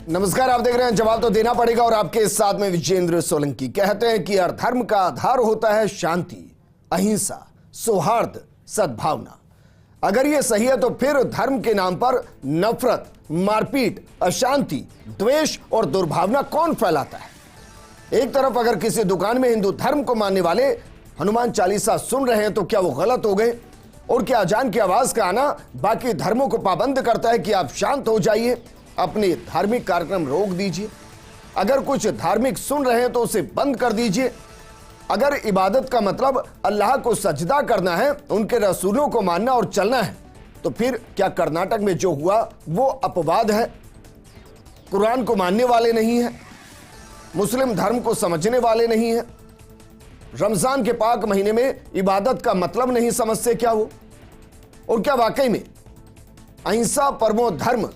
नमस्कार, आप देख रहे हैं जवाब तो देना पड़ेगा और आपके साथ में विजेंद्र सोलंकी। कहते हैं कि हर धर्म का आधार होता है शांति, अहिंसा, सौहार्द, सद्भावना। अगर ये सही है तो फिर धर्म के नाम पर नफरत, मारपीट, अशांति, द्वेष और दुर्भावना कौन फैलाता है? एक तरफ अगर किसी दुकान में हिंदू धर्म को मानने वाले हनुमान चालीसा सुन रहे हैं तो क्या वो गलत हो गए? और क्या अजान की आवाज का आना बाकी धर्मों को पाबंद करता है कि आप शांत हो जाइए, अपने धार्मिक कार्यक्रम रोक दीजिए? अगर कुछ धार्मिक सुन रहे हैं तो उसे बंद कर दीजिए। अगर इबादत का मतलब अल्लाह को सजदा करना है, उनके रसूलों को मानना और चलना है, तो फिर क्या कर्नाटक में जो हुआ वो अपवाद है? कुरान को मानने वाले नहीं हैं, मुस्लिम धर्म को समझने वाले नहीं हैं, रमजान के पाक महीने में इबादत का मतलब नहीं समझते क्या वो? और क्या वाकई में अहिंसा परमो धर्म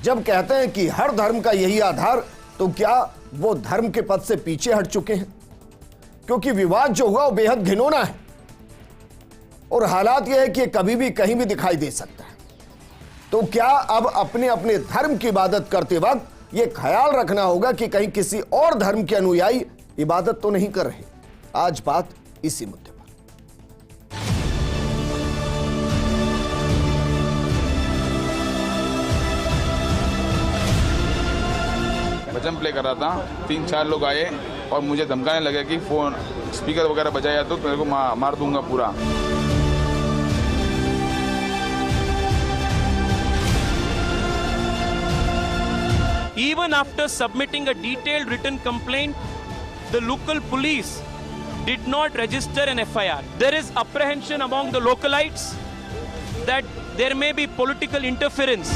जब कहते हैं कि हर धर्म का यही आधार, तो क्या वो धर्म के पथ से पीछे हट चुके हैं? क्योंकि विवाद जो हुआ वो बेहद घिनौना है और हालात यह है कि कभी भी कहीं भी दिखाई दे सकता है। तो क्या अब अपने अपने धर्म की इबादत करते वक्त यह ख्याल रखना होगा कि कहीं किसी और धर्म के अनुयायी इबादत तो नहीं कर रहे? आज बात इसी मुद्दे पर। भजन प्ले कर रहा था, 3-4 लोग आए और मुझे धमकाने लगे कि फोन स्पीकर वगैरह बजाया तो तेरे को मार दूंगा पूरा। Even after submitting a detailed written complaint, the local police did not register an FIR. There is apprehension among the localites that there may be political interference.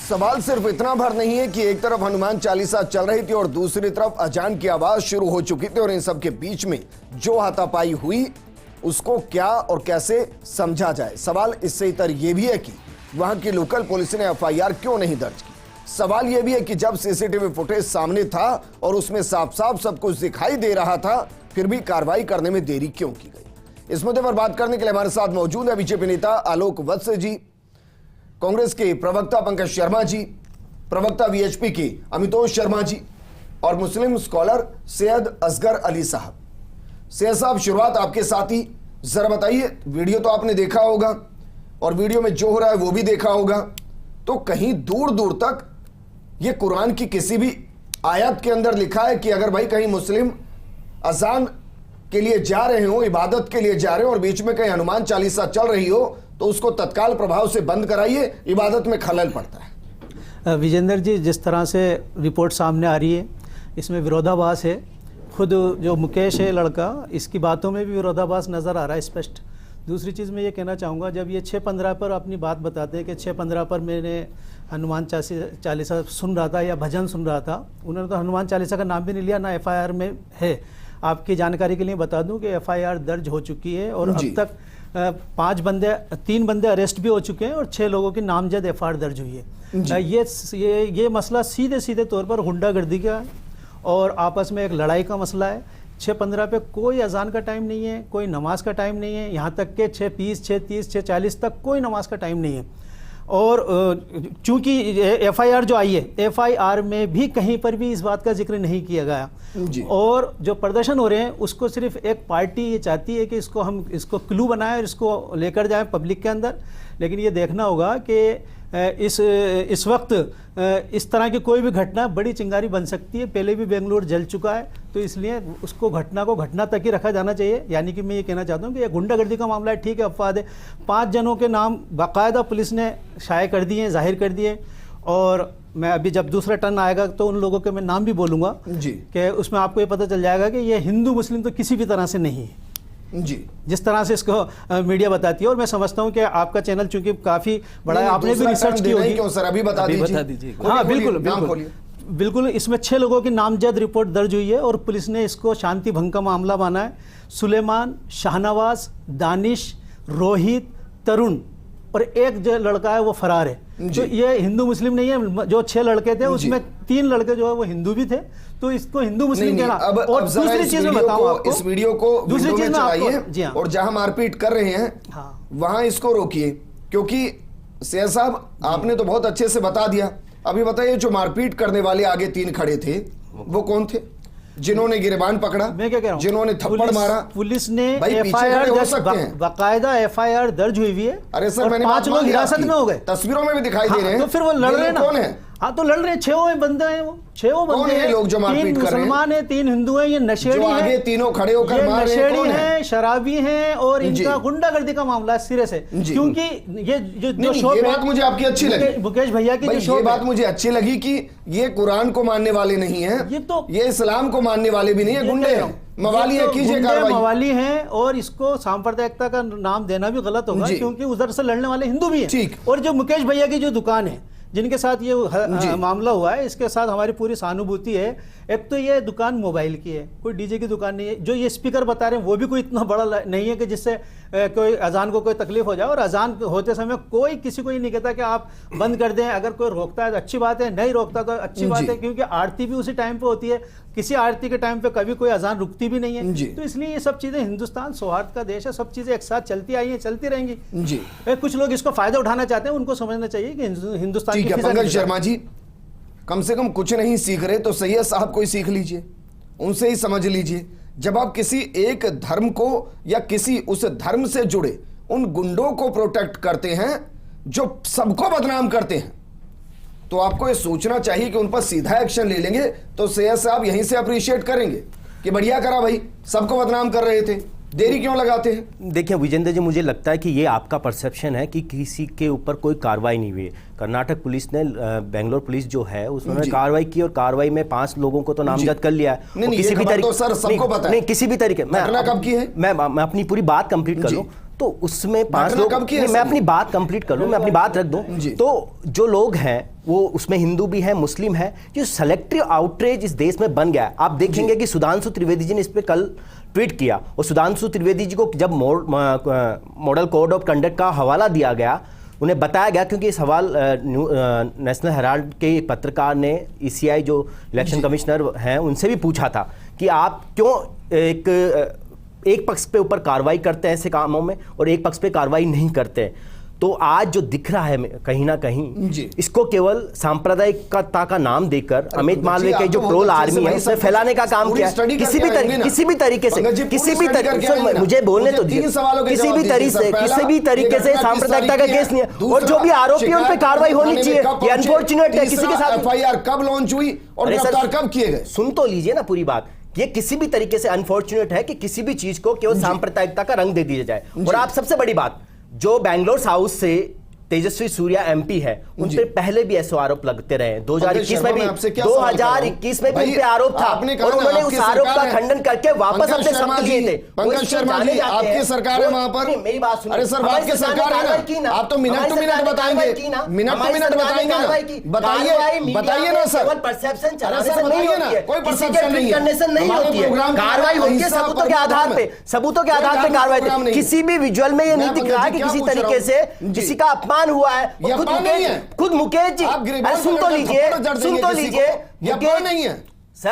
सवाल सिर्फ इतना भर नहीं है कि एक तरफ हनुमान चालीसा चल रही थी और दूसरी तरफ अजान की आवाज शुरू हो चुकी थी और इन सब के बीच में जो हाथापाई हुई उसको क्या और कैसे समझा जाए। सवाल इससे इतर यह भी है कि वहां की लोकल पुलिस ने FIR क्यों नहीं दर्ज की। सवाल यह भी है कि जब CCTV फुटेज सामने था और उसमें साफ साफ सब कुछ दिखाई दे रहा था, फिर भी कार्रवाई करने में देरी क्यों की गई? इस मुद्दे पर बात करने के लिए हमारे साथ मौजूद है बीजेपी नेता आलोक वत्स जी, कांग्रेस के प्रवक्ता पंकज शर्मा जी, प्रवक्ता VHP के अमितोष शर्मा जी और मुस्लिम स्कॉलर सैयद असगर अली साहब। सैयद साहब, शुरुआत आपके साथ ही, जरा बताइए, वीडियो तो आपने देखा होगा और वीडियो में जो हो रहा है वो भी देखा होगा, तो कहीं दूर दूर तक ये कुरान की किसी भी आयत के अंदर लिखा है कि अगर भाई कहीं मुस्लिम अजान के लिए जा रहे हो, इबादत के लिए जा रहे हो और बीच में कहीं हनुमान चालीसा चल रही हो तो उसको तत्काल प्रभाव से बंद कराइए, इबादत में खलल पड़ता है? विजेंद्र जी, जिस तरह से रिपोर्ट सामने आ रही है इसमें विरोधाभास है। खुद जो मुकेश है लड़का, इसकी बातों में भी विरोधाभास नज़र आ रहा है स्पष्ट। दूसरी चीज़ मैं ये कहना चाहूँगा, जब ये 6:15 पर अपनी बात बताते हैं कि 6:15 पर मैंने हनुमान चालीसा सुन रहा था या भजन सुन रहा था, उन्होंने तो हनुमान चालीसा का नाम भी नहीं लिया, ना FIR में है। आपकी जानकारी के लिए बता दूं कि FIR दर्ज हो चुकी है और अब तक 3 बंदे अरेस्ट भी हो चुके हैं और 6 लोगों की नामजद FIR दर्ज हुई है। ये मसला सीधे सीधे तौर पर गुंडागर्दी का है और आपस में एक लड़ाई का मसला है। 6:15 पे कोई अजान का टाइम नहीं है, कोई नमाज का टाइम नहीं है, यहाँ तक के 6:20, 6:30, 6:40 तक कोई नमाज का टाइम नहीं है। और चूंकि FIR जो आई है, FIR में भी कहीं पर भी इस बात का जिक्र नहीं किया गया। और जो प्रदर्शन हो रहे हैं उसको सिर्फ एक पार्टी ये चाहती है कि इसको क्लू बनाए और इसको लेकर जाए पब्लिक के अंदर। लेकिन ये देखना होगा कि इस वक्त इस तरह की कोई भी घटना बड़ी चिंगारी बन सकती है। पहले भी बेंगलुरु जल चुका है, तो इसलिए उसको घटना को घटना तक ही रखा जाना चाहिए। यानी कि मैं ये कहना चाहता हूँ कि ये गुंडागर्दी का मामला है, ठीक है, अपवाद है। 5 जनों के नाम बाकायदा पुलिस ने शाये कर दिए, जाहिर कर दिए, और मैं अभी जब दूसरा टर्न आएगा तो उन लोगों के मैं नाम भी बोलूँगा जी, कि उसमें आपको ये पता चल जाएगा कि ये हिंदू मुस्लिम तो किसी भी तरह से नहीं है जी, जिस तरह से इसको मीडिया बताती है। और मैं समझता हूं कि आपका चैनल चूंकि काफी बड़ा है, आपने भी रिसर्च की होगी। क्यों सर, अभी बता दीजिए। हाँ बिल्कुल, इसमें 6 लोगों की नामजद रिपोर्ट दर्ज हुई है और पुलिस ने इसको शांति भंग का मामला माना है। सुलेमान, शाहनवाज, दानिश, रोहित, तरुण और एक जो लड़का है वो फरार है। तो ये हिंदू मुस्लिम नहीं है। जो 6 लड़के थे उसमें 3 लड़के जो है वो हिंदू भी थे, तो इसको हिंदू मुस्लिम कहना। और दूसरी चीज में बताऊं आपको, इस वीडियो को दूसरी चीज में चलाइए और जहां मारपीट कर रहे हैं वहां इसको रोकिए, क्योंकि सैयद साहब आपने तो बहुत अच्छे से बता दिया। अभी बताइए, जो मारपीट करने वाले आगे 3 खड़े थे वो कौन थे? जिन्होंने गिरबान पकड़ा, मैं क्या कह रहा हूं, जिन्होंने थप्पड़ मारा। पुलिस ने एफआईआर हो सकते हैं, बाकायदा एफआईआर दर्ज हुई हुई है। अरे सर, मैंने 5 लोग हिरासत में हो गए, तस्वीरों में भी दिखाई दे रहे हैं। तो फिर वो लड़ रहे हैं ना। कौन है? हाँ, तो लड़ रहे हैं। 6 बंदे हैं, वो 6 बंदे हैं। लोग जो मारपीट कर रहे हैं? 3 मुसलमान हैं, 3 हिंदू हैं। ये नशेड़ी हैं, आगे तीनों खड़े होकर मार रहे हैं। नशेड़ी हैं, शराबी हैं, और इनका गुंडागर्दी का मामला है सिरे से। क्योंकि ये जो शो, ये बात मुझे आपकी अच्छी लगी, मुकेश भैया की, ये बात मुझे अच्छी लगी कि ये कुरान को मानने वाले नहीं हैं, ये इस्लाम को मानने वाले भी नहीं है, गुंडे हैं, मवाली है। कीजिए कार्रवाई। मवाली हैं, और इसको सांप्रदायिकता का नाम देना भी गलत होगा, क्योंकि उधर से लड़ने वाले हिंदू भी हैं। और जो मुकेश भैया की जो दुकान है, जिनके साथ ये मामला हुआ है, इसके साथ हमारी पूरी सहानुभूति है। एक तो ये दुकान मोबाइल की है, कोई डीजे की दुकान नहीं है। जो ये स्पीकर बता रहे हैं वो भी कोई इतना बड़ा नहीं है कि जिससे कोई अजान को कोई तकलीफ हो जाए। और अजान होते समय कोई किसी को ये नहीं कहता कि आप बंद कर दें। अगर कोई रोकता है तो अच्छी बात है, नहीं रोकता तो अच्छी बात है, क्योंकि आरती भी उसी टाइम पे होती है। किसी आरती के टाइम पे कभी कोई अजान रुकती भी नहीं है। तो इसलिए ये सब चीजें, हिंदुस्तान सौहार्द का देश है, सब चीजें एक साथ चलती आई हैं, चलती रहेंगी जी। कुछ लोग इसको फायदा उठाना चाहते हैं, उनको समझना चाहिए कि हिंदुस्तान की पंकज शर्मा जी कम से कम कुछ नहीं सीख रहे तो सैयद साहब को ही सीख लीजिए, उनसे ही समझ लीजिए। जब आप किसी एक धर्म को या किसी उस धर्म से जुड़े उन गुंडों को प्रोटेक्ट करते हैं जो सबको बदनाम करते हैं, तो आपको ये सोचना चाहिए कि उन पर सीधा एक्शन ले लेंगे तो सैयद साहब यहीं से अप्रिशिएट करेंगे कि बढ़िया करा भाई, सबको बदनाम कर रहे थे, देरी क्यों लगाते हैं? देखिए विजेंद्र जी, मुझे लगता है कि ये आपका परसेप्शन है कि किसी के ऊपर कोई कार्रवाई नहीं हुई है। कर्नाटक पुलिस ने, बेंगलोर पुलिस जो है उसने कार्रवाई की, और कार्रवाई में 5 लोगों को तो नामजद कर लिया है। नहीं, किसी भी तरीके, सर सबको पता है, नहीं किसी भी तरीके, कब की है? मैं अपनी पूरी बात कंप्लीट कर लूं तो उसमें 5 लोग, मैं अपनी बात कंप्लीट कर लूं, मैं अपनी बात रख दूं। तो जो लोग हैं वो उसमें हिंदू भी है, मुस्लिम है। जो सेलेक्टिव आउटरीच इस देश में बन गया है, आप देखेंगे कि सुधांशु त्रिवेदी जी ने इस पे कल ट्वीट किया, और सुधांशु त्रिवेदी जी को जब मॉडल कोड ऑफ कंडक्ट का हवाला दिया गया, उन्हें बताया गया, क्योंकि इस सवाल नेशनल हेराल्ड के पत्रकार ने ECI जो इलेक्शन कमिश्नर हैं उनसे भी पूछा था कि आप क्यों एक पक्ष पे ऊपर कार्रवाई करते हैं ऐसे कामों में और एक पक्ष पे कार्रवाई नहीं करते। तो आज जो दिख रहा है कहीं ना कहीं, इसको केवल सांप्रदायिकता का नाम देकर अमित मालवीय के जो ट्रोल आर्मी है उसने फैलाने का काम किया। किसी भी तरीके से मुझे बोलने तो किसी भी तरीके से सांप्रदायिकता का केस नहीं है, और जो भी आरोपी है उन पे कार्रवाई होनी चाहिए। ये अनफॉर्चुनेट है, किसी के साथ FIR कब लॉन्च हुई और गिरफ्तार कब किए गए? सुन तो लीजिए ना पूरी बात। ये किसी भी तरीके से अनफॉर्चुनेट है कि किसी भी चीज को केवल सांप्रदायिकता का रंग दे दिया जाए। और आप सबसे बड़ी बात, जो बैंगलोर साउथ से तेजस्वी सूर्या MP है, उन पे पहले भी ऐसे आरोप लगते रहे। 2021 में भी 2021 में भी उन पे आरोप था, और उन्होंने उस आरोप का खंडन करके वापस अपने शब्द लिए थे। पंकज शर्मा जी, आपकी सरकार है वहां पर, मेरी बात सुनिए। अरे सर, आपकी सरकार है ना, आप तो मिनट टू मिनट बताएंगे, मिनट टू मिनट बताएंगे ना, बताइए ना सर। परसेप्शन चलाने से नहीं होती है, कोई परसेप्शन नहीं करने से नहीं होती है। कार्रवाई होती है सबूतों के आधार पे, सबूतों के आधार पे कार्रवाई। किसी भी विजुअल में ये नहीं दिख रहा है कि किसी तरीके से किसी का अपमान हुआ है। खुद मुकेश जी, सुन तो लीजिए, सर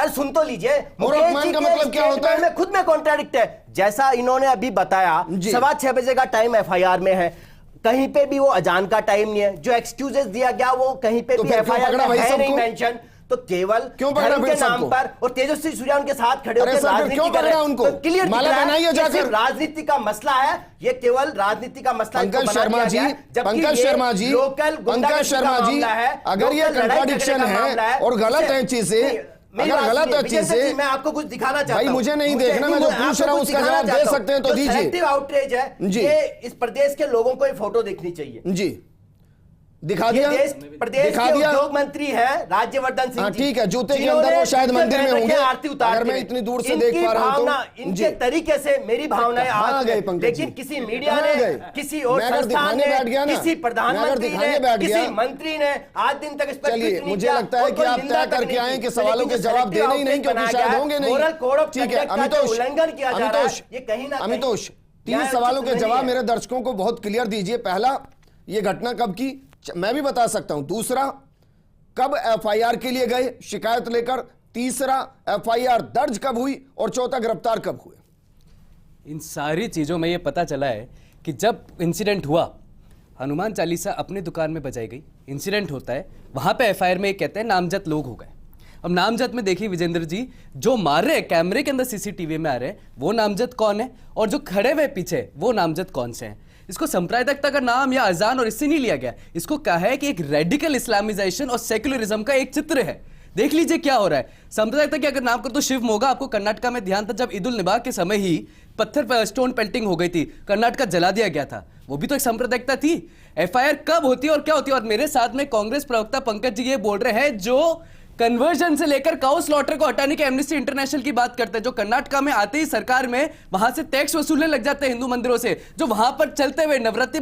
सुन तो लीजिए, मुकेश जी का मतलब क्या होता है? खुद में कॉन्ट्राडिक्ट है। जैसा इन्होंने अभी बताया 6:15 बजे का टाइम FIR में है, कहीं पे भी वो अजान का टाइम नहीं है। जो एक्सक्यूजेस दिया गया वो कहीं पे भी FIR में है नहीं मेंशन। तो केवल धर्म के नाम पर, और तेजस्वी सूर्या उनके साथ खड़े होकर राजनीति कर रहे हैं। उनको क्लियर दिख रहा है कि सिर्फ राजनीति का मसला है, ये केवल राजनीति का मसला। पंकज शर्मा जी, अगर ये कंट्राडिक्शन है और गलत है चीजें, अगर गलत है चीजें, मैं आपको कुछ दिखाना चाहता हूं। भाई मुझे नहीं देखना, मैं जो पूछ रहा हूं उसका जवाब दे सकते हैं तो दीजिए। सेलेक्टिव आउटरीच है ये, इस प्रदेश के लोगों को ये फोटो देखनी चाहिए जी। दिखा दिया, प्रदेश के उद्योग मंत्री है राज्यवर्धन सिंह जी। ठीक है, जूते के अंदर वो शायद मंदिर में होंगे, आरती उतार, अगर मैं इतनी दूर से देख पा रहा हूं तो इनके तरीके से मेरी भावनाएं आ गई। लेकिन किसी मीडिया ने, किसी और संस्थान ने, किसी प्रधानमंत्री ने, किसी मंत्री ने आज दिन तक इस पर चलिए, मुझे लगता है कि आप तय करके आए कि सवालों के जवाब देने ही नहीं, क्योंकि शायद होंगे नहीं। ठीक है उल्लंघन किया जा रहा है, ये कहीं ना अमितोष, 3 सवालों के जवाब मेरे दर्शकों को बहुत क्लियर दीजिए। पहला, ये घटना कब की? मैं भी बता सकता हूं। दूसरा, कब एफआईआर के लिए गए शिकायत लेकर? तीसरा, एफआईआर दर्ज कब हुई? और चौथा, गिरफ्तार कब हुए? इन सारी चीज़ों में ये पता चला है कि जब इंसिडेंट हुआ, हनुमान चालीसा अपनी दुकान में बजाई गई, इंसिडेंट होता है, वहाँ पे एफआईआर में कहते हैं नामजद लोग हो गए। अब नामजद में देखिए विजेंद्र जी, जो मार रहे हैं कैमरे के अंदर सीसीटीवी में आ रहे हैं, वो नामजद कौन है, और जो खड़े हुए पीछे वो नामजद कौन से हैं? इसको सांप्रदायिकता का नाम या अजान और इससे नहीं लिया गया, इसको कहा है कि एक रेडिकल इस्लामिजाइजेशन और सेक्युलरिज्म का एक चित्र है। देख लीजिए क्या हो रहा है। सांप्रदायिकता के अगर नाम कर तो शिव मोगा, आपको कर्नाटका में ध्यान था जब ईद उल निबाह के समय ही पत्थर पर स्टोन पेल्टिंग हो गई थी, कर्नाटका जला दिया गया था, वो भी तो एक सांप्रदायिकता थी। एफआईआर कब होती है और क्या होती है? और मेरे साथ में कांग्रेस प्रवक्ता पंकज जी ये बोल रहे हैं जो कन्वर्जन से लेकर काउ स्लॉटर को हटाने के एमनेस्टी इंटरनेशनल की बात करते हैं, जो कर्नाटका में आते ही सरकार में वहां से टैक्स वसूलने लग जाते हैं हिंदू मंदिरों से, जो वहां पर चलते हुए नवरात्रि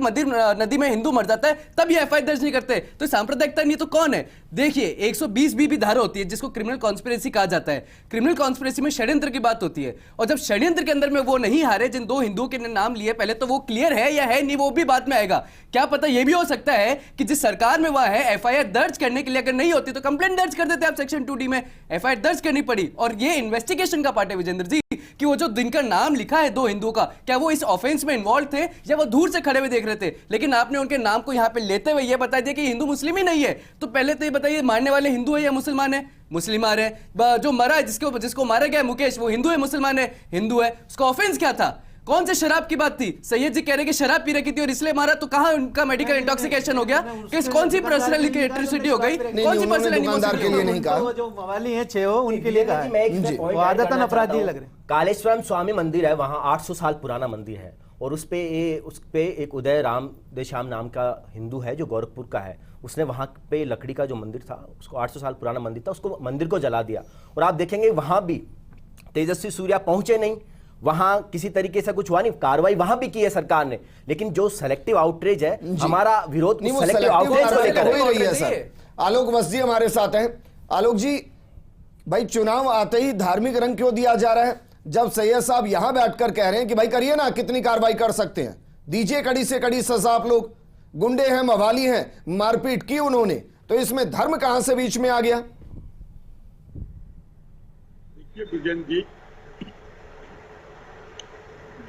नदी में हिंदू मर जाता है तब ये एफआईआर दर्ज नहीं करते। तो सांप्रदायिकता नहीं तो कौन है? देखिए 120 भी धारा होती है जिसको क्रिमिनल कॉन्स्पिरेसी कहा जाता है। क्रिमिनल कॉन्स्पिरेसी में षड्यंत्र की बात होती है, और जब षड्यंत्र के अंदर में वो नहीं हारे जिन दो हिंदुओं के नाम लिए, पहले तो वो क्लियर है या है नहीं वो भी बाद में आएगा। क्या पता ये भी हो सकता है कि जिस सरकार में वह है एफआईआर दर्ज करने के लिए अगर नहीं होती तो कंप्लेंट दर्ज कर देते आप सेक्शन 2D में, एफआईआर दर्ज करनी पड़ी। और ये इन्वेस्टिगेशन का पार्ट है विजेंद्र जी कि वो जो दिन का नाम लिखा है दो हिंदुओं का, क्या वो इस ऑफेंस में इन्वॉल्व थे या वो दूर से खड़े हुए देख रहे थे? लेकिन आपने उनके नाम को यहां पे लेते हुए ये बता दिया कि हिंदू मुस्लिम ही नहीं है। तो पहले तो ये बताइए मारने वाले हिंदू है या मुसलमान है? मुस्लिम आ रहे हैं। जो मरा है जिसको मारा गया मुकेश, वो हिंदू है मुसलमान है? हिंदू है। उसका ऑफेंस क्या था? कौन से शराब की बात थी? सैयद जी कह रहे कि शराब पी रखी थी और इसलिए मारा, तो कहां उनका मेडिकल इंटॉक्सिकेशन हो गया? कौन सी पर्सनल इलेक्ट्रिसिटी हो गई? कौन सी पर्सनल दुकानदार के लिए नहीं कहा, जो मवाली हैं 6 उनके लिए कहा है, वो आदतन अपराधी लग रहे हैं। कालेश्वरम स्वामी मंदिर है, वहाँ 800 साल पुराना मंदिर है, और उस पे एक उदय राम देश्याम नाम का हिंदू है जो गोरखपुर का है। उसने वहाँ पे लकड़ी का जो मंदिर था, उसको 800 साल पुराना मंदिर था, उसको मंदिर को जला दिया। और आप देखेंगे वहाँ भी तेजस्वी सूर्या पहुंचे नहीं, वहां किसी तरीके से कुछ हुआ नहीं, कार्रवाई वहां भी की है सरकार ने। लेकिन जो सेलेक्टिव आउटरीच है, हमारा विरोध सेलेक्टिव आउटरीच को लेकर हो रही है सर। आलोक वस्जी हमारे साथ हैं। आलोक जी, भाई चुनाव आते ही धार्मिक रंग क्यों दिया जा रहा है? जब सैयद साहब यहां बैठकर कह रहे हैं कि भाई करिए ना, कितनी कार्रवाई कर सकते हैं, दीजिए कड़ी से कड़ी सजा। आप लोग गुंडे हैं, मवाली हैं, मारपीट की उन्होंने, तो इसमें धर्म कहां से बीच में आ गया? देखिए विजन जी,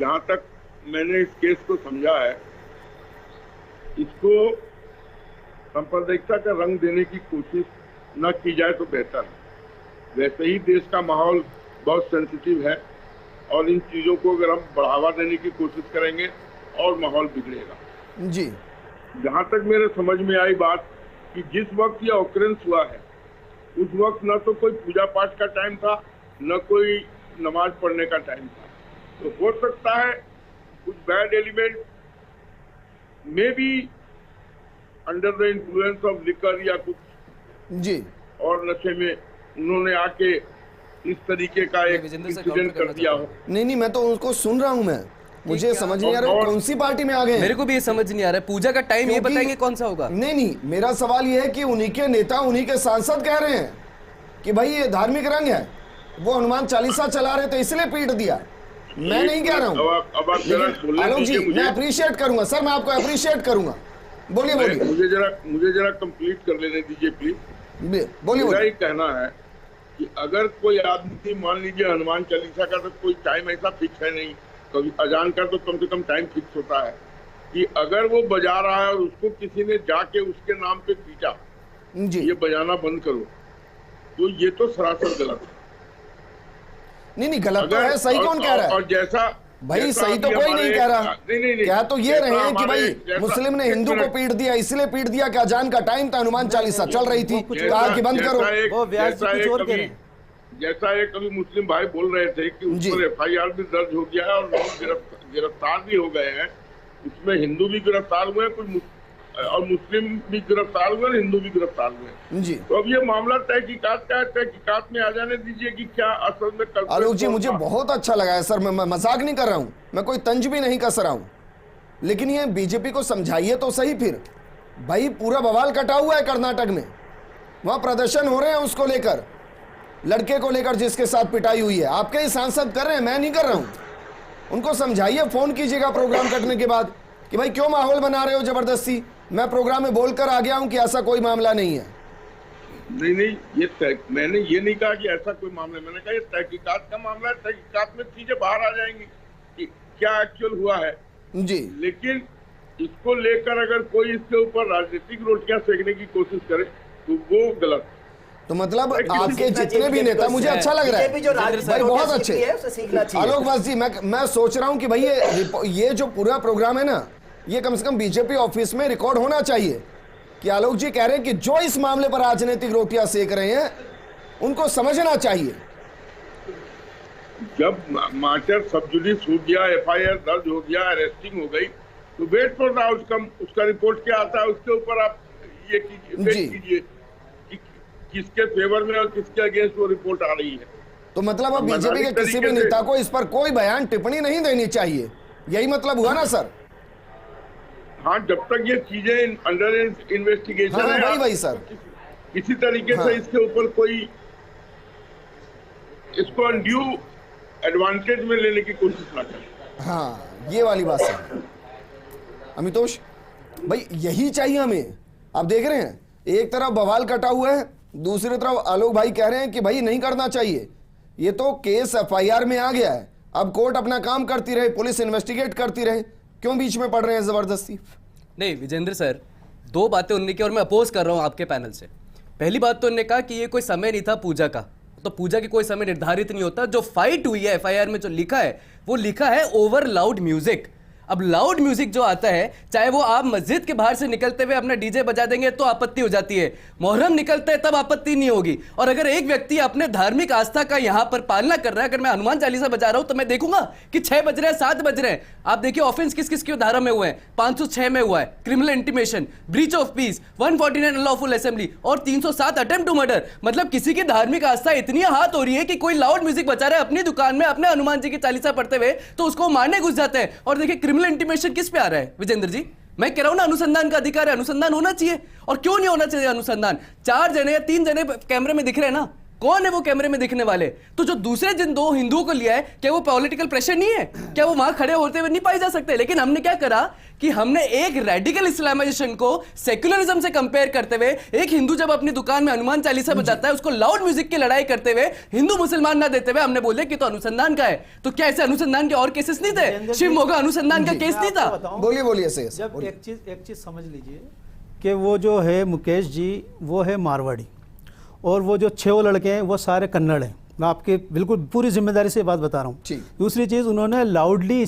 जहां तक मैंने इस केस को समझा है, इसको सांप्रदायिकता का रंग देने की कोशिश न की जाए तो बेहतर है। वैसे ही देश का माहौल बहुत सेंसिटिव है और इन चीजों को अगर हम बढ़ावा देने की कोशिश करेंगे और माहौल बिगड़ेगा जी। जहां तक मेरे समझ में आई बात कि जिस वक्त यह ऑकरेंस हुआ है उस वक्त न तो कोई पूजा पाठ का टाइम था, न कोई नमाज पढ़ने का टाइम था। तो हो सकता है कुछ बैड एलिमेंट में भी under the influence of liquor या कुछ जी और नशे में उन्होंने आके इस तरीके का एक इंसिडेंट कर दिया हो। नहीं, मैं तो उनको सुन रहा हूं। मैं मुझे समझ नहीं आ रहा कौन सी पार्टी में आ गए। मेरे को भी ये समझ नहीं आ रहा है। पूजा का टाइम ये बताएंगे कौन सा होगा? नहीं, मेरा सवाल ये है कि उन्हीं के नेता, उन्हीं के सांसद कह रहे हैं कि भाई ये धार्मिक रंग है, वो हनुमान चालीसा चला रहे थे इसलिए पीट दिया। मैं नहीं कह रहा हूँ। आलोक जी, मैं अप्रिशिएट करूंगा सर, मैं आपको अप्रिशिएट करूंगा। बोलिए। मुझे जरा कंप्लीट कर लेने दीजिए प्लीज। बोलिए। मेरा ये कहना है कि अगर कोई आदमी, मान लीजिए हनुमान चालीसा का तो कोई टाइम ऐसा फिक्स है नहीं, कभी अजान का तो कम से कम टाइम फिक्स होता है, कि अगर वो बजा रहा है और उसको किसी ने जाके उसके नाम पे पीटा, ये बजाना बंद करो, तो ये तो सरासर गलत है। नहीं, गलत तो है। सही कौन कह रहा है? और जैसा भाई सही तो कोई नहीं कह रहा। नहीं, क्या तो ये रहे हैं कि भाई मुस्लिम ने हिंदू को पीट दिया, इसलिए पीट दिया कि अजान का टाइम था, हनुमान चालीसा चल रही थी, कहा कि बंद करो। जैसा एक अभी मुस्लिम भाई बोल रहे थे कि उस पर एफआईआर भी दर्ज हो गया है और लोग गिरफ्तार भी हो गए हैं। उसमें हिंदू भी गिरफ्तार हुए हैं, कुछ और मुस्लिम भी गिरफ्तार हुए, हिंदू भी गिरफ्तार हुए जी। तो अब ये मामला तहकीकात का है, तहकीकात में आ जाने दीजिए कि क्या असल में। आलोक जी, मुझे बहुत अच्छा लगा है सर, मैं मजाक नहीं कर रहा हूँ, मैं कोई तंज भी नहीं कस रहा हूँ, लेकिन ये बीजेपी को समझाइए तो सही। फिर भाई पूरा बवाल कटा हुआ है कर्नाटक में, वहां प्रदर्शन हो रहे हैं उसको लेकर, लड़के को लेकर जिसके साथ पिटाई हुई है। आपके ही सांसद कर रहे हैं, मैं नहीं कर रहा हूँ। उनको समझाइए, फोन कीजिएगा प्रोग्राम कटने के बाद कि भाई क्यों माहौल बना रहे हो जबरदस्ती, मैं प्रोग्राम में बोलकर आ गया हूं कि ऐसा कोई मामला नहीं है। नहीं, ये मैंने ये नहीं कहा कि ऐसा कोई मामला है। मैंने कहा ये तहकीकात का मामला है, तहकीकात में चीजें बाहर आ जाएंगी कि क्या एक्चुअल हुआ है जी। लेकिन इसको लेकर अगर कोई इसके ऊपर राजनीतिक रोटियां सेकने की कोशिश करे तो वो गलत। तो मतलब आपके जितने भी नेता, मुझे अच्छा लग रहा है भाई, बहुत अच्छे। आलोक बस जी, मैं सोच रहा हूं कि भाई ये जो पूरा प्रोग्राम है ना, ये कम से कम बीजेपी ऑफिस में रिकॉर्ड होना चाहिए कि आलोक जी कह रहे हैं कि जो इस मामले पर राजनीतिक रोटियां सेक रहे हैं उनको समझना चाहिए। जब मैटर सब जुडिस हो गया, एफआईआर दर्ज हो गया, अरेस्टिंग हो गई, तो वेट फॉर द आउटकम, उसका रिपोर्ट क्या आता है उसके ऊपर आप ये कीजिए कि किसके फेवर में और किसके अगेंस्ट वो रिपोर्ट आ रही है। तो मतलब अब बीजेपी के किसी भी नेता को इस पर कोई बयान टिप्पणी नहीं देनी चाहिए, यही मतलब हुआ ना सर? हाँ, जब तक ये चीजें अंडर इन्वेस्टिगेशन है, वही सर, किसी तरीके से इसके ऊपर कोई इसको अनड्यू एडवांटेज में लेने की कोशिश ना करें। हाँ, ये वाली बात सर। अमितोष भाई, यही चाहिए हमें। आप देख रहे हैं एक तरफ बवाल कटा हुआ है, दूसरी तरफ आलोक भाई कह रहे हैं कि भाई नहीं करना चाहिए। ये तो केस एफआईआर में आ गया है, अब कोर्ट अपना काम करती रहे, पुलिस इन्वेस्टिगेट करती रहे, क्यों बीच में पड़ रहे हैं जबरदस्ती? नहीं विजेंद्र सर, दो बातें उन्होंने की और मैं अपोज कर रहा हूं आपके पैनल से। पहली बात तो उन्होंने कहा कि ये कोई समय नहीं था पूजा का, तो पूजा की कोई समय निर्धारित नहीं होता। जो फाइट हुई है एफआईआर में जो लिखा है वो लिखा है ओवर लाउड म्यूजिक। अब लाउड म्यूजिक जो आता है, चाहे वो आप मस्जिद के बाहर से निकलते हुए अपना डीजे बजा देंगे तो आपत्ति हो जाती है, मुहर्रम निकलता है तब आपत्ति नहीं होगी। और अगर एक व्यक्ति अपने धार्मिक आस्था का यहां पर पालना कर रहा है, अगर मैं हनुमान चालीसा बजा रहा हूं तो मैं देखूंगा कि 6 बज रहे हैं, 7 बज रहे हैं। आप देखिए ऑफेंस किस किस की धारा में हुए हैं। 506 में हुआ है criminal intimation, breach of peace, 149 unlawful assembly और 307 अटेम्प्ट टू मर्डर। मतलब किसी की धार्मिक आस्था इतनी हाथ हो रही है कि कोई लाउड म्यूजिक बजा रहा है अपनी दुकान में अपने हनुमान जी की चालीसा पढ़ते हुए, तो उसको मारने घुस जाते हैं। और देखिए क्रिमिनल इंटीमेशन किस पे आ रहा है विजेंद्र जी? मैं कह रहा हूं ना, अनुसंधान का अधिकार है, अनुसंधान होना चाहिए। और क्यों नहीं होना चाहिए अनुसंधान? 4 जने या 3 जने कैमरे में दिख रहे हैं ना, कौन है वो कैमरे में दिखने वाले? तो जो दूसरे जिन 2 हिंदुओं को लिया है, क्या वो पॉलिटिकल प्रेशर नहीं है? क्या वो वहां खड़े होते हुए नहीं पाए जा सकते? लेकिन हमने क्या करा कि हमने एक रेडिकल इस्लामाइजेशन को सेक्युलरिज्म से कंपेयर करते हुए, एक हिंदू जब अपनी दुकान में हनुमान चालीसा बजाता है उसको लाउड म्यूजिक की लड़ाई करते हुए हिंदू मुसलमान ना देते हुए हमने बोले कि तो अनुसंधान का है। तो क्या ऐसे अनुसंधान के और केसेस नहीं थे? शिव मोगा अनुसंधान का केस नहीं था? बोलिए जब एक चीज समझ लीजिए कि वो जो है मुकेश जी वो है मारवाड़ी और वो जो 6 लड़के हैं वो सारे कन्नड़ हैं। मैं आपके बिल्कुल पूरी जिम्मेदारी से बात बता रहा हूँ। दूसरी चीज़, उन्होंने लाउडली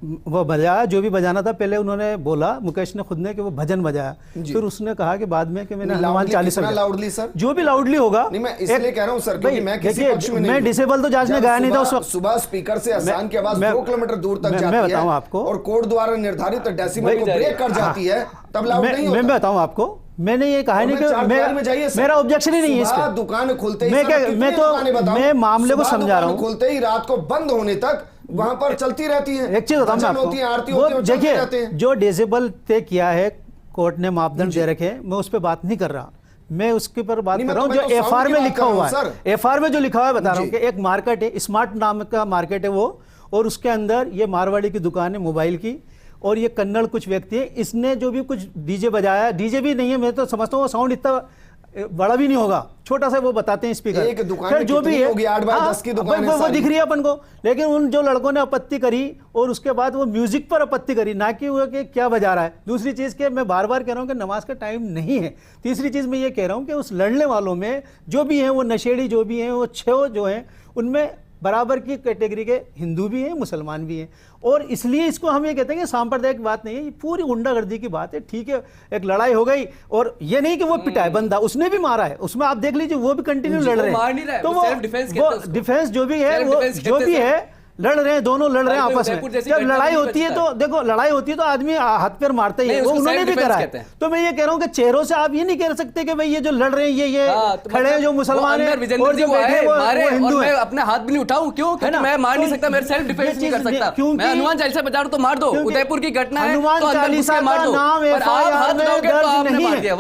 वो बजाया, जो भी बजाना था। पहले उन्होंने बोला मुकेश ने खुद ने कि वो भजन बजाया, फिर उसने कहा कि बाद में कि मैंने हनुमान चालीसा। लाउडली सर, जो भी लाउडली होगा। नहीं, मैं इसलिए कह रहा हूं सर क्योंकि मैं किसी पक्ष में नहीं, मैं डिसेबल तो जांच में गया नहीं था उस वक्त। सुबह स्पीकर से अजान की आवाज 2 किलोमीटर दूर तक जाती है, मैं बताऊं आपको, और कोर्ट द्वारा निर्धारित डेसिबल को ब्रेक कर जाती है, तब लाउड नहीं होता। मैं बताऊं आपको, मैंने ये कहा नहीं कि मेरा ऑब्जेक्शन ही नहीं है इस पर। दुकान खुलते ही मैं मामले को समझा रहा हूँ, खुलते ही रात को बंद होने तक वहां पर चलती रहती है। एक चीज बताऊं मैं आपको, देखिए जो डेसिबल तय किया है कोर्ट ने, मापदंड दे रखे, मैं उस पर बात नहीं कर रहा। मैं उसके पर बात कर रहा हूँ जो एफआर में लिखा हुआ है। एफआर में जो लिखा हुआ है बता रहा हूँ कि एक मार्केट है, स्मार्ट नाम का मार्केट है वो, और उसके अंदर ये मारवाड़ी की दुकान है मोबाइल की, और ये कन्नड़ कुछ व्यक्ति है। इसने जो भी कुछ डीजे बजाया, डीजे भी नहीं है, मैं तो समझता हूँ साउंड इतना बड़ा भी नहीं होगा, छोटा सा वो बताते हैं स्पीकर। एक दुकान जो भी है 8 बाय 10 की दुकान है, वो दिख रही है अपन को। लेकिन उन जो लड़कों ने आपत्ति करी और उसके बाद वो म्यूजिक पर आपत्ति करी, ना कि वो कि क्या बजा रहा है। दूसरी चीज के मैं बार बार कह रहा हूँ कि नमाज का टाइम नहीं है। तीसरी चीज मैं ये कह रहा हूँ कि उस लड़ने वालों में जो भी हैं, वो नशेड़ी जो भी हैं, वो 6 जो हैं, उनमें बराबर की कैटेगरी के हिंदू भी हैं, मुसलमान भी हैं। और इसलिए इसको हम ये कहते हैं कि सांप्रदायिक बात नहीं है, ये पूरी गुंडागर्दी की बात है। ठीक है, एक लड़ाई हो गई, और ये नहीं कि वो पिटा है बंदा, उसने भी मारा है, उसमें आप देख लीजिए वो भी कंटिन्यू लड़ रहे हैं। तो वो डिफेंस जो भी है, वो जो भी है लड़ रहे हैं, दोनों लड़ रहे हैं आपस में। जब लड़ाई होती है तो देखो, लड़ाई होती है तो आदमी हाथ पैर मारता ही है, वो उन्होंने भी करा है। तो मैं ये कह रहा हूँ कि चेहरों से आप ये नहीं कह सकते कि भाई ये जो लड़ रहे हैं ये खड़े हैं जो मुसलमान है और जो बैठे वो हिंदू है। मैं अपने हाथ भी नहीं उठाऊं, क्यों? क्योंकि मैं मार नहीं सकता, मेरे सेल्फ डिफेंस नहीं कर सकता। मैं हनुमान चालीसा बजा रहा हूं तो मार दो, उदयपुर की घटना है, हनुमान चालीसा का नाम एफआईआर में दर्ज नहीं है।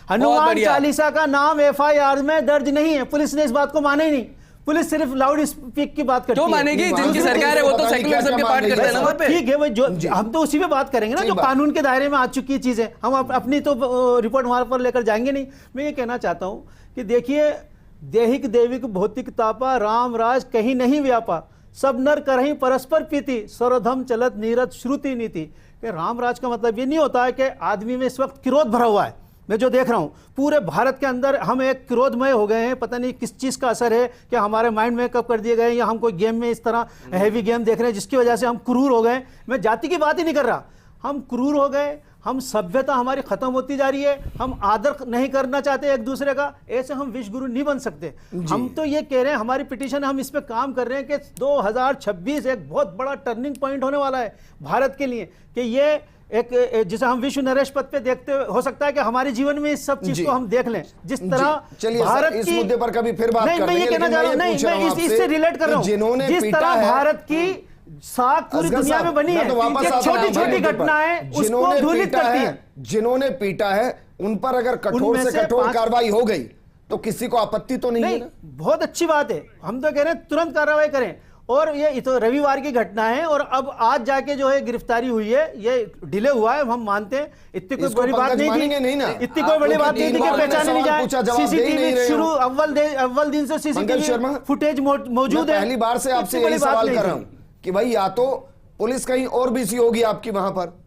हनुमान चालीसा का नाम एफआईआर में दर्ज नहीं है, पुलिस ने इस बात को माना ही नहीं। पुलिस सिर्फ लाउड स्पीक की बात करती जो है। मानेगी जिनकी सरकार है वो तो सेक्युलरिज्म के पार्ट करते हैं ना वहाँ पे। ठीक है, वो जो हम तो उसी पे बात करेंगे ना, जो कानून के दायरे में आ चुकी है चीजें, हम अपनी तो रिपोर्ट वहां पर लेकर जाएंगे नहीं। मैं ये कहना चाहता हूं कि देखिए, देहिक देविक भौतिक तापा, राम राज कहीं नहीं व्यापा, सब नर करहीं परस्पर प्रीति, सर्वधम चलत नीरज श्रुति नीति। कि राम राज का मतलब ये नहीं होता है कि आदमी में इस वक्त क्रोध भरा हुआ है। मैं जो देख रहा हूं पूरे भारत के अंदर हम एक क्रोधमय हो गए हैं, पता नहीं किस चीज का असर है, कि हमारे माइंड मेकअप कर दिए गए, या हम कोई गेम में इस तरह हैवी गेम देख रहे हैं जिसकी वजह से हम क्रूर हो गए। मैं जाति की बात ही नहीं कर रहा, हम क्रूर हो गए, हम सभ्यता हमारी खत्म होती जा रही है, हम आदर नहीं करना चाहते एक दूसरे का। ऐसे हम विश्व गुरु नहीं बन सकते। हम तो ये कह रहे हैं, हमारी पिटीशन है, हम इस पे काम कर रहे हैं कि 2026 एक बहुत बड़ा टर्निंग पॉइंट होने वाला है भारत के लिए, कि ये एक जिसे हम विश्व नरेश पद पे देखते हो सकता है कि हमारे जीवन में इस सब चीज को हम देख लें, जिस तरह भारत इस की, मुद्दे पर कभी फिर बात नहीं, मैं ये कहना चाह रहा हूं, नहीं, मैं इससे रिलेट कर रहा हूं, जिस तरह भारत की साख पूरी दुनिया में बनी है, छोटी छोटी घटनाएं उसको धूलित करती है। जिन्होंने पीटा है उन पर अगर कठोर से कठोर कार्रवाई हो गई तो किसी को आपत्ति तो नहीं है ना? बहुत अच्छी बात है, हम तो कह रहे हैं तुरंत कार्रवाई करें। और ये तो रविवार की घटना है, और अब आज जाके जो है गिरफ्तारी हुई है, ये डिले हुआ है, हम मानते हैं, इतनी कोई बड़ी बात नहीं थी, इतनी कोई बड़ी बात नहीं थी कि पहचाने नहीं जाए। सीसीटीवी शुरू अव्वल दिन से सीसीटीवी फुटेज मौजूद है। पहली बार से आपसे यही सवाल कर रहा हूं कि भाई या तो पुलिस कहीं और बिजी होगी आपकी वहां पर,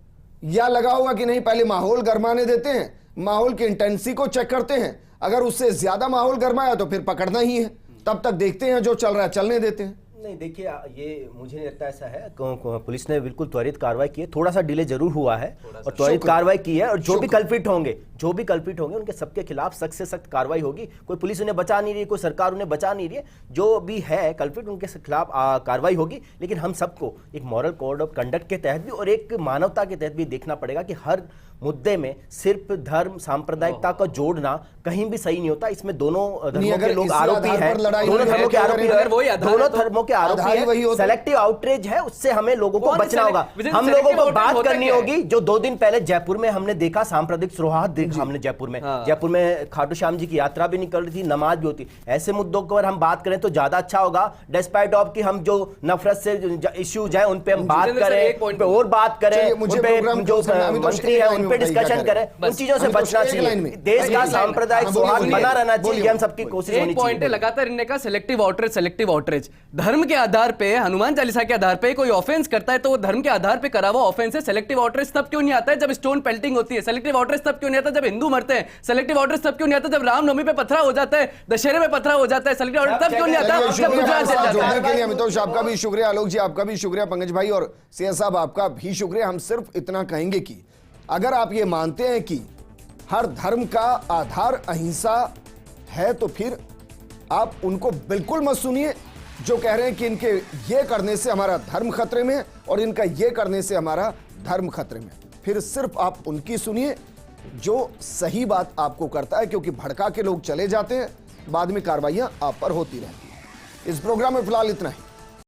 या लगा होगा कि नहीं पहले माहौल गरमाने देते हैं, माहौल की इंटेंसिटी को चेक करते हैं, अगर उससे ज्यादा माहौल गरमाया तो फिर पकड़ना ही है, तब तक देखते हैं जो चल रहा है चलने देते हैं। नहीं देखिए, ये मुझे नहीं लगता ऐसा है। पुलिस ने बिल्कुल त्वरित कार्रवाई की है, थोड़ा सा डिले जरूर हुआ है और त्वरित कार्रवाई की है, और जो भी कल्पित होंगे उनके सबके खिलाफ सख्त से सख्त कार्रवाई होगी। कोई पुलिस उन्हें बचा नहीं रही, कोई सरकार उन्हें बचा नहीं रही है, जो भी है कल्पित उनके खिलाफ कार्रवाई होगी। लेकिन हम सबको एक मॉरल कोड ऑफ कंडक्ट के तहत भी और एक मानवता के तहत भी देखना पड़ेगा कि हर मुद्दे में सिर्फ धर्म सांप्रदायिकता का जोड़ना कहीं भी सही नहीं होता। इसमें दोनों धर्मों के लोग आरोपी हैं, दोनों धर्मों के आरोपी हैं, दोनों धर्मों के आरोपी हैं। सेलेक्टिव आउटरीच है, उससे हमें लोगों को बचना होगा। हम लोगों को बात करनी होगी जो 2 दिन पहले जयपुर में हमने देखा, सांप्रदायिक सौहार्द देखा हमने जयपुर में खाटू श्याम जी की यात्रा भी निकल रही थी, नमाज भी होती। ऐसे मुद्दों पर हम बात करें तो ज्यादा अच्छा होगा, डिस्पाइट ऑफ कि हम जो नफरत से इश्यूज हैं उन पे हम बात करें, उन पे और बात करें, उन पे जो मंत्री है उन पे डिस्कशन करें, उन चीजों से बचना चाहिए। देश का सांप्रदायिक सौहार्द बना रहना चाहिए, हम सबकी कोशिश होनी चाहिए। लगातार इनने कहा सेलेक्टिव आउटरीच, धर्म के आधार पे, हनुमान चालीसा के आधार पे कोई ऑफेंस करता है तो वो धर्म के आधार पे करा हुआ ऑफेंस है। सेलेक्टिव आउटरीच तब क्यों नहीं आता है जब स्टोन पेल्टिंग होती है? सेलेक्टिव आउटरीच तब क्यों नहीं आता जब हिंदू मरते हैं? सेलेक्टिव आउटरीच तब क्यों नहीं आता जब रामनवमी पे पथरा हो जाता है, दशहरे में पथरा हो जाता है? सेलेक्टिव आउटरीच तब क्यों नहीं आता जब गुजरात जल जाता है? के लिए अमितोष आपका भी शुक्रिया, आलोक जी आपका भी शुक्रिया, पंकज भाई और सिया साहब आपका भी शुक्रिया। हम सिर्फ इतना कहेंगे कि अगर आप ये मानते हैं कि हर धर्म का आधार अहिंसा है तो फिर आप उनको बिल्कुल मत सुनिए जो कह रहे हैं कि इनके ये करने से हमारा धर्म खतरे में और इनका ये करने से हमारा धर्म खतरे में। फिर सिर्फ आप उनकी सुनिए जो सही बात आपको करता है, क्योंकि भड़का के लोग चले जाते हैं, बाद में कार्रवाइयां आप पर होती रहती हैं। इस प्रोग्राम में फिलहाल इतना ही।